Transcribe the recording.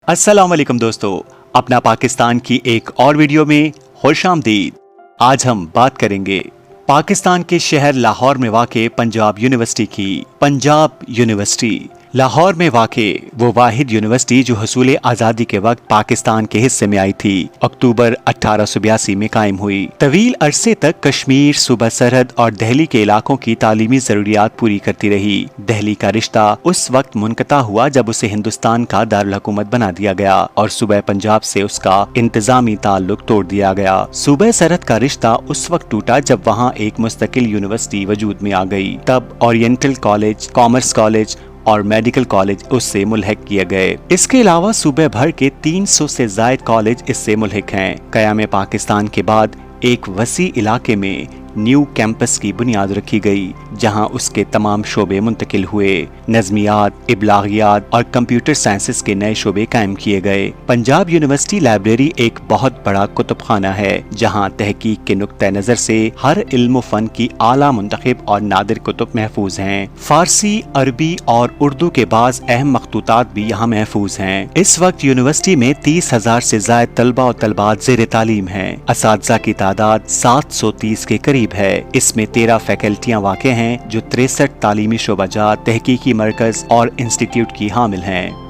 अस्सलाम वालेकुम दोस्तों, अपना पाकिस्तान की एक और वीडियो में खुशामदीद। आज हम बात करेंगे पाकिस्तान के शहर लाहौर में वाक़े पंजाब यूनिवर्सिटी की। पंजाब यूनिवर्सिटी लाहौर में वाक़े वो वाहिद यूनिवर्सिटी जो हसूल आज़ादी के वक्त पाकिस्तान के हिस्से में आई थी। अक्टूबर 1882 में कायम हुई। तवील अरसे तक कश्मीर, सूबा सरहद और दहली के इलाकों की तालीमी जरूरियात पूरी करती रही। दहली का रिश्ता उस वक्त मुनक़ता हुआ जब उसे हिंदुस्तान का दारुल हुकूमत बना दिया गया और सूबा पंजाब से उसका इंतजामी ताल्लुक तोड़ दिया गया। सूबा सरहद का रिश्ता उस वक्त टूटा जब वहाँ एक मुस्तकिल यूनिवर्सिटी वजूद में आ गई। तब ओरिएंटल कॉलेज, कॉमर्स कॉलेज और मेडिकल कॉलेज उससे मुल्हक किए गए। इसके अलावा सूबे भर के 300 से जायद कॉलेज इससे मुल्हक हैं। क़याम पाकिस्तान के बाद एक वसी इलाके में न्यू कैंपस की बुनियाद रखी गई जहां उसके तमाम शोबे मुंतकिल हुए। नज़मियात, इब्लागियात और कंप्यूटर साइंसेस के नए शोबे कायम किए गए। पंजाब यूनिवर्सिटी लाइब्रेरी एक बहुत बड़ा कुतुबखाना है जहां तहकीक के नुक्ते नजर से हर इल्म फन की आला मुंतखब और नादिर कुतुब महफूज हैं। फारसी, अरबी और उर्दू के बाज़ अहम मखतूतात भी यहाँ महफूज हैं। इस वक्त यूनिवर्सिटी में 30,000 से जायद तलबा और तलबात ज़ेर तालीम हैं। असातिज़ा की तादाद 730 के करीब है। इसमें 13 फैकल्टियां वाक़े हैं जो 63 तालीमी शोबाजात, तहकीकी मरकज और इंस्टीट्यूट की हामिल हैं।